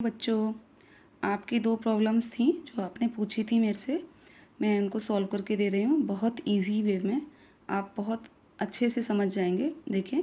बच्चों, आपकी दो प्रॉब्लम्स थी जो आपने पूछी थी मेरे से। मैं उनको सॉल्व करके दे रही हूँ बहुत इजी वे में। आप बहुत अच्छे से समझ जाएंगे। देखें,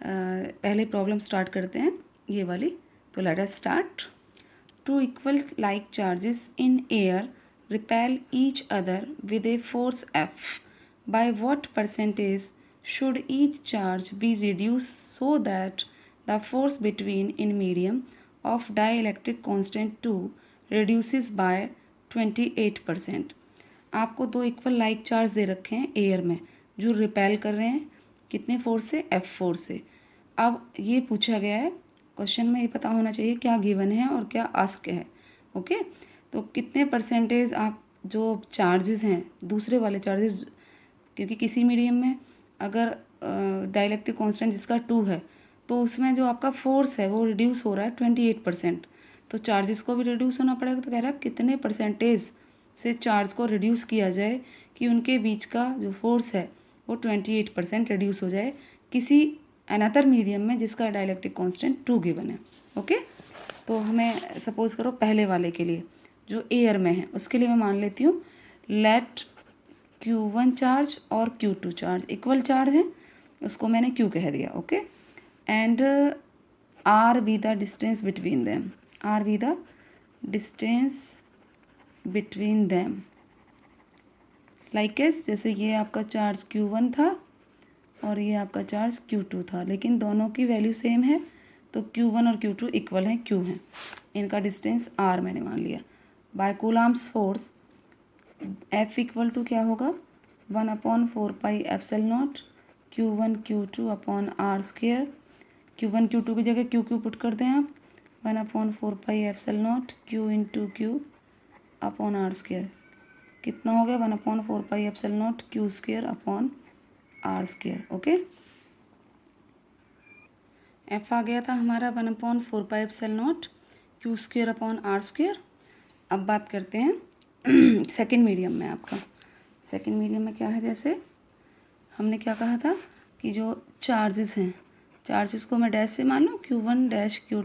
पहले प्रॉब्लम स्टार्ट करते हैं ये वाली। तो let us start. Two equal like charges in air repel each other with a force F by what percentage should each charge be reduce so that the force between in medium of dielectric constant 2 reduces by 28%। आपको दो equal like charge दे रखे हैं air में जो repel कर रहे हैं कितने फोर्स से, F4 से। अब ये पूछा गया है क्वेश्चन में, ये पता होना चाहिए क्या गिवन है और क्या आस्क है। ओके, तो कितने परसेंटेज आप जो चार्जेस हैं दूसरे वाले चार्जेस, क्योंकि किसी मीडियम में अगर डाइलेक्ट्रिक कांस्टेंट जिसका 2 है तो उसमें जो आपका फोर्स है वो रिड्यूस हो रहा है 28%। तो चार्जेस को भी रिड्यूस होना पड़ेगा। तो कह रहा है कितने परसेंटेज से चार्ज को रिड्यूस किया जाए कि उनके बीच का जो फोर्स है वो 28% रिड्यूस हो जाए किसी अनदर मीडियम में जिसका डाइलेक्ट्रिक कांस्टेंट 2 गिवन है। ओके, तो हमें सपोज करो पहले वाले के लिए जो एयर में है उसके लिए मैं मान लेती हूँ लेट Q1 चार्ज और Q2 चार्ज इक्वल चार्ज है, उसको मैंने Q कह दिया। Okay, and r be the distance between them, r be the distance between them। like as जैसे ये आपका चार्ज Q1 था और ये आपका चार्ज Q2 था, लेकिन दोनों की वैल्यू सेम है तो Q1 और Q2 इक्वल हैं, Q हैं। इनका डिस्टेंस r मैंने मान लिया। By Coulomb's force F equal to क्या होगा 1/4πε0 Q1 Q2 upon r square. Q1 Q2 की जगह Q पुट कर दें आप 1/4πε0 Q into Q upon R square. कितना हो गया 1/4πε0 Q square upon R square. Okay, F आ गया था हमारा 1/4πε0 Q square upon R square. अब बात करते हैं सेकेंड मीडियम में। आपका सेकेंड मीडियम में क्या है, जैसे हमने क्या कहा था कि जो चार्जेस हैं चार्जेस को मैं डैश से मान लूँ Q1 dash Q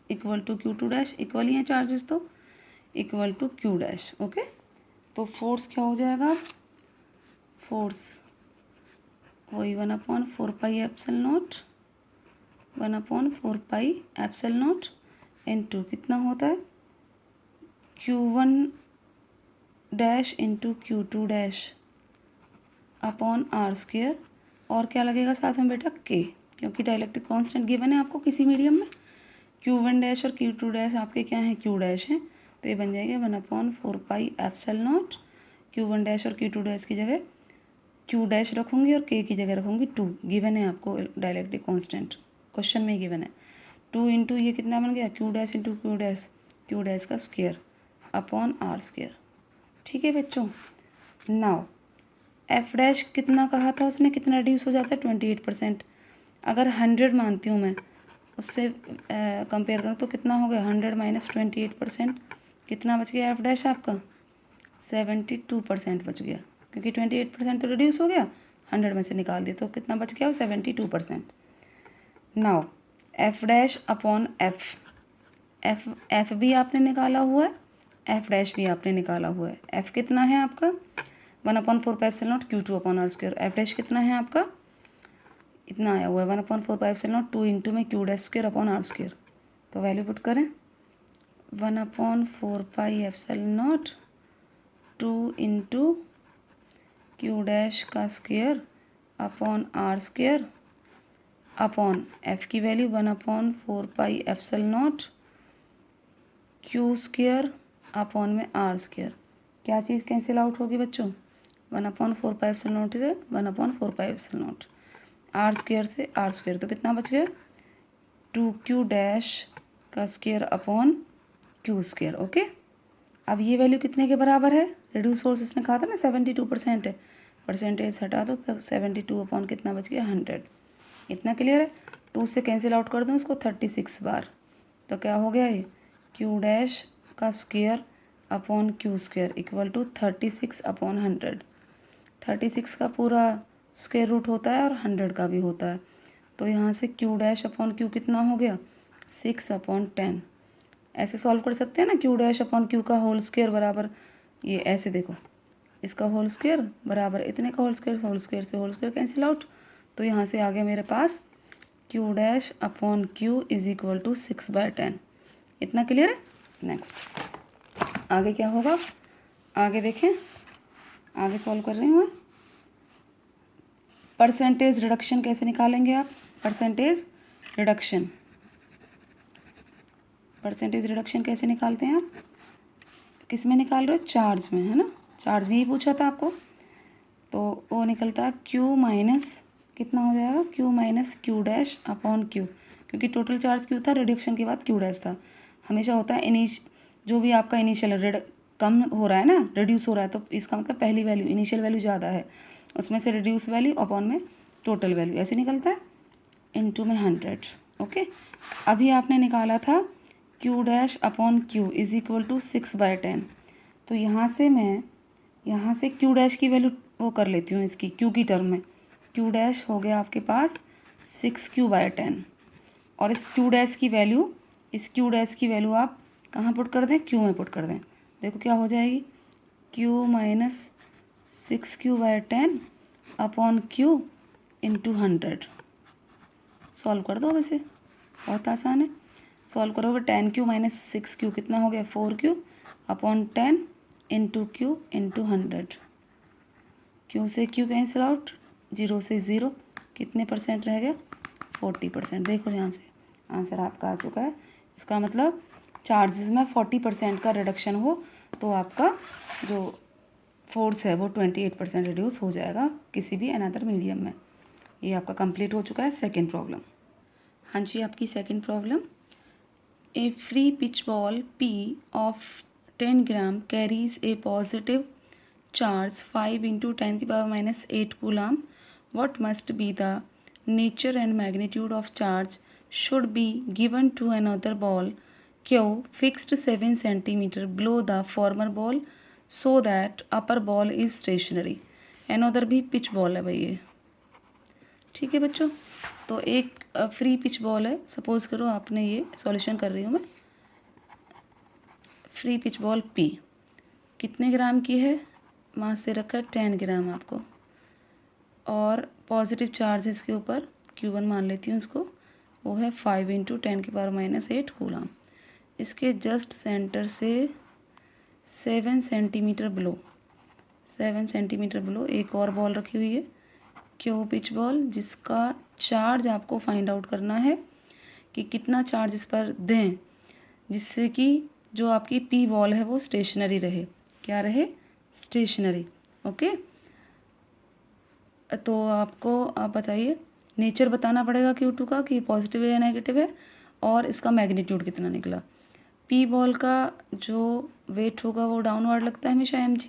equal to Q2 dash, equal ही हैं चार्जेस तो equal to Q dash. Okay, तो फोर्स क्या हो जाएगा, फोर्स वही 1/4πε0 1/4πε0 इंटू कितना होता है Q1 dash into Q2 dash upon R square. और क्या लगेगा साथ में बेटा K, क्योंकि डाइलेक्ट्रिक कांस्टेंट गिवन है आपको किसी मीडियम में। Q1 डैश और Q2 डैश आपके क्या हैं, Q डैश हैं, तो ये बन जाएगा 1/4πε0। Q1 डैश और Q2 डैश की जगह Q डैश रखूँगी और K की जगह रखूँगी 2। गिवन है आपको डाइलेक्ट्रिक कांस्टेंट, क्वेश्चन में गिवन है 2 इंटू ये कितना बन गया Q dash into Q dash का स्क्वेयर अपॉन आर स्क्वेयर। ठीक है बच्चों, नाउ F डैश कितना कहा था उसने, कितना रिड्यूस हो जाता है 28%। अगर 100 मानती हूँ मैं, उससे कंपेयर करूँ तो कितना हो गया 100 माइनस 28%, कितना बच गया F डैश आपका 72% बच गया, क्योंकि 28% तो रिड्यूस हो गया, 100 में से निकाल दिया तो कितना बच गया वो 72%। Now F dash upon F भी आपने निकाला हुआ है, F डैश भी आपने निकाला हुआ है। F कितना है आपका 1/4πε0 Q2 upon R square. F dash कितना है आपका, इतना आया हुआ है 1/4πε0 2 इंटू में Q dash square upon R square. तो वैल्यू पुट करें 1/4πε0 2 इंटू Q डैश का square upon R square upon F की वैल्यू 1/4πε0 Q स्क्वेयर अपॉन में आर स्क्वेयर। क्या चीज़ कैंसिल आउट होगी बच्चों, 1/4πε0 से 1/4πε0, आर स्क्वेयर से आर स्क्वेयर, तो कितना बच गया 2Q डैश का square upon Q square. Okay, अब ये वैल्यू कितने के बराबर है, रिड्यूस फोर्स इसने कहा था ना 72% है, परसेंटेज हटा दो तो 72 अपॉन कितना बच गया 100। इतना क्लियर है। 2 से कैंसिल आउट कर दूँ इसको 36 बार, तो क्या हो गया ये Q डैश का square upon Q square equal to 36 अपॉन 100। 36 का पूरा स्क्वेयर रूट होता है और 100 का भी होता है, तो यहाँ से Q डैश अपॉन Q कितना हो गया 6/10। ऐसे सॉल्व कर सकते हैं ना, क्यू डैश अपॉन क्यू का होल स्क्वायर बराबर, ये ऐसे देखो, इसका होल स्क्वायर बराबर इतने का होल स्क्वायर से होल स्क्वायर कैंसिल आउट, तो यहाँ से आ गया मेरे पास Q dash upon Q is equal to 6/10। इतना क्लियर है। नेक्स्ट आगे क्या होगा, आगे देखें, आगे सॉल्व कर रही हूँ मैं। परसेंटेज रिडक्शन कैसे निकालेंगे आप, परसेंटेज रिडक्शन कैसे निकालते हैं आप, किस में निकाल रहे हो, चार्ज में, है ना, चार्ज में ही पूछा था आपको। तो वो निकलता है क्यू माइनस कितना हो जाएगा, Q minus Q dash upon Q, क्योंकि टोटल चार्ज क्यू था, रिडक्शन के बाद क्यू डैश था। हमेशा होता है जो भी आपका इनिशियल कम हो रहा है ना, रिड्यूस हो रहा है, तो इसका मतलब पहली वैल्यू इनिशियल वैल्यू ज़्यादा है, उसमें से रिड्यूस वैल्यू अपॉन में टोटल वैल्यू, ऐसे निकलता है, इनटू में 100। ओके, अभी आपने निकाला था Q dash upon Q is equal to 6/10। तो यहाँ से क्यू डैश की वैल्यू वो कर लेती हूँ, इसकी क्यू की टर्म में, क्यू डैश हो गया आपके पास 6/10, और इस क्यू डैश की वैल्यू आप कहाँ पुट कर दें, क्यू में पुट कर दें। देखो क्या हो जाएगी, Q minus 6/10 upon Q into 100। Solve कर दो, वैसे बहुत आसान है, सॉल्व करोगे 10Q माइनस 6Q कितना हो गया, 4Q upon 10 into Q into 100। Q से क्यू कैंसिल आउट, 0 से 0, कितने परसेंट रह गया, 40%। देखो यहाँ से आंसर आपका आ चुका है। इसका मतलब चार्जेस में 40% का रिडक्शन हो तो आपका जो फोर्स है वो 28% रिड्यूस हो जाएगा किसी भी अनदर मीडियम में। ये आपका कंप्लीट हो चुका है सेकेंड प्रॉब्लम। हाँ जी, आपकी second problem, A free pitch ball P of 10 gram carries a positive charge 5 into 10 to the power minus 8 coulomb. What must be the nature and magnitude of charge should be given to another ball Q fixed 7 centimeter below the former ball so that upper ball is stationary. Another भी pitch ball है भाई ये, ठीक है बच्चों। तो एक free pitch ball है, सपोज़ करो आपने, ये सॉल्यूशन कर रही हूँ मैं, फ्री पिच बॉल P कितने ग्राम की है, मास से रखा 10 ग्राम आपको, और पॉजिटिव चार्ज है इसके ऊपर, Q1 मान लेती हूँ इसको, वो है 5 इंटू 10 की पावर माइनस 8 कूलम। इसके जस्ट सेंटर से 7 सेंटीमीटर बिलो एक और बॉल रखी हुई है, क्यू पिच बॉल, जिसका चार्ज आपको फाइंड आउट करना है कि कितना चार्ज इस पर दें जिससे कि जो आपकी पी बॉल है वो स्टेशनरी रहे, क्या रहे, स्टेशनरी। ओके, तो आपको आप बताइए, नेचर बताना पड़ेगा Q2 का कि पॉजिटिव है या नेगेटिव है, और इसका मैग्नीट्यूड कितना निकला। पी बॉल का जो वेट होगा वो डाउनवर्ड लगता है हमेशा mg,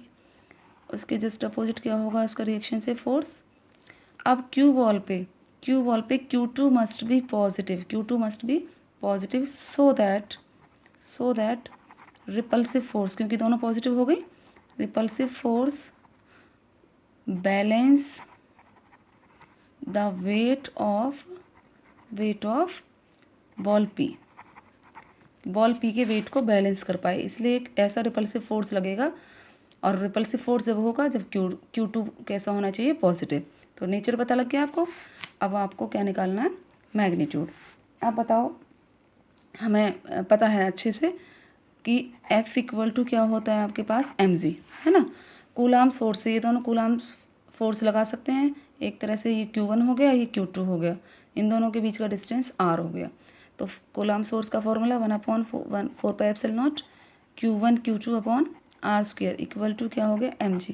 उसके जस्ट अपोजिट क्या होगा, उसका रिएक्शन से फोर्स। अब क्यू बॉल पे Q2 must be positive so that repulsive force, क्योंकि दोनों पॉजिटिव हो गई, repulsive force balance the weight of ball P के वेट को बैलेंस कर पाए, इसलिए एक ऐसा रिपल्सिव फोर्स लगेगा, और रिपल्सिव फोर्स जब होगा जब Q2 कैसा होना चाहिए, पॉजिटिव। तो नेचर पता लग गया आपको। अब आपको क्या निकालना है, मैग्नीट्यूड। आप बताओ, हमें पता है अच्छे से कि F इक्वल टू क्या होता है आपके पास, mg, है ना, कूलाम्स फोर्स से, ये दोनों कूलाम्स फोर्स लगा सकते हैं, एक तरह से ये Q1 हो गया, ये Q2 हो गया, इन दोनों के बीच का डिस्टेंस r हो गया। तो कूलाम्स फोर्स का formula 1/4πε0 Q1 Q2 upon r² equal to क्या हो गया, mg।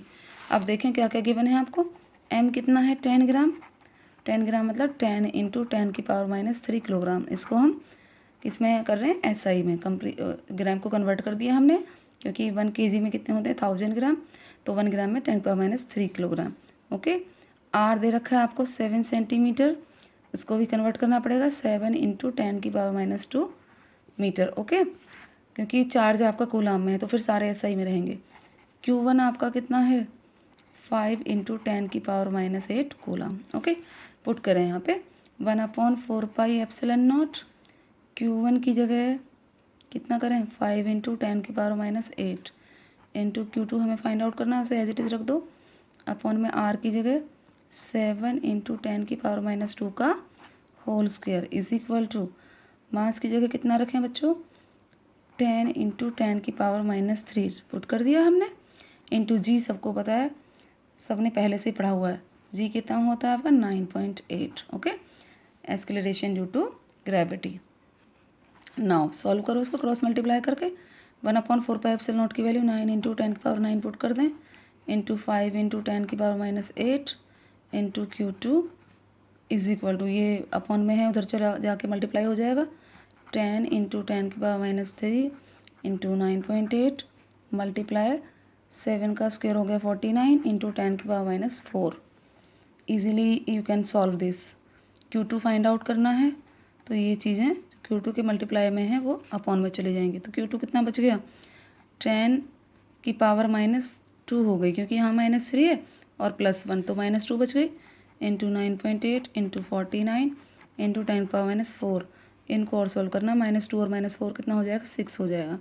अब देखें क्या क्या गिवन है आपको, m कितना है, 10 ग्राम मतलब 10 इंटू 10 की पावर माइनस 3 किलोग्राम। इसको हम किस में कर रहे हैं, एसआई में, ग्राम को कन्वर्ट कर दिया हमने, क्योंकि 1 kg में कितने होते हैं, 1000 ग्राम, तो 1 ग्राम में 10 की power minus 3 kilogram. Okay, R दे रखा है आपको 7 सेंटीमीटर, उसको भी कन्वर्ट करना पड़ेगा, 7 इंटू 10 की पावर माइनस 2 मीटर। ओके, क्योंकि चार्ज आपका कूलाम में है तो फिर सारे एसआई में रहेंगे। Q1 आपका कितना है, 5 इंटू 10 की power minus 8 coulomb. Okay, put करें यहाँ पे 1/4πε0, Q1 की जगह कितना करें 5 इंटू 10⁻⁸ इंटू Q2 हमें फाइंड आउट करना है, उसे एज इट इज़ रख दो अपॉन में R की जगह 7 इंटू 10⁻² का whole square is equal to mass की जगह कितना रखें बच्चों 10 इंटू 10⁻³ पुट कर दिया हमने इंटू जी सबको पता है, सबने पहले से पढ़ा हुआ है, जी कितना होता है आपका 9.8। Okay, acceleration due to gravity. Now solve करो उसको क्रॉस मल्टीप्लाई करके 1/4πε0 की वैल्यू 9 इंटू 10⁻9 पुट कर दें into 5 into 10⁻8 into Q2 is equal to, ये अपॉन में है उधर चला जाके मल्टीप्लाई हो जाएगा 10 इंटू 10⁻³ इंटू 9.8 मल्टीप्लाई 7 का स्क्वायर हो गया 49 into 10⁻⁴। Easily you can solve this. Q2 find out करना है तो ये चीज़ें Q2 के मल्टीप्लाई में है वो अपॉन में चले जाएंगे, तो Q2 कितना बच गया 10⁻² हो गई क्योंकि यहाँ -3 है और +1 तो -2 बच गई इंटू 9.8 इंटू 49 इंटू 10⁻⁴। इनको और सॉल्व करना, -2 और -4 कितना हो जाएगा 6 हो जाएगा।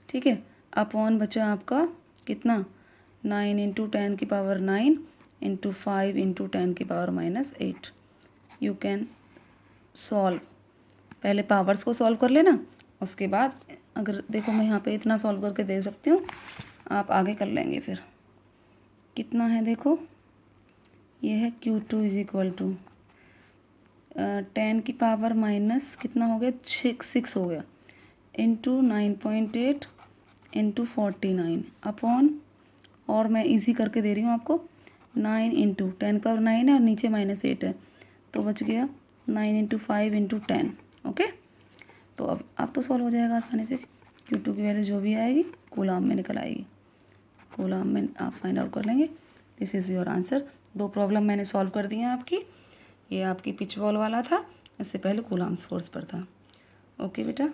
ठीक है, अपॉन बचा आपका कितना 9 into 10⁹ into 5 into 10⁻⁸। You can solve, पहले पावर्स को सॉल्व कर लेना, उसके बाद अगर देखो मैं यहाँ पे इतना सॉल्व करके दे सकती हूँ, आप आगे कर लेंगे। फिर कितना है देखो, ये है Q2 इज इक्वल टू 10⁻- कितना हो गया 6 हो गया इंटू 9.8 इंटू 49 अपॉन, और मैं इजी करके दे रही हूँ आपको 9 इंटू 10⁻9 है और नीचे -8 है तो बच गया 9 इंटू 5 इंटू 10। ओके, तो अब तो सॉल्व हो जाएगा आसानी से। Q2 की वैल्यू जो भी आएगी कूलाम में निकल आएगी, कूलाम में आप फाइंड आउट कर लेंगे। This is your answer. 2 problem मैंने सॉल्व कर दी हैं आपकी। ये आपकी पिच बॉल वाला था, इससे पहले कूलाम्स फोर्स पर था। ओके बेटा।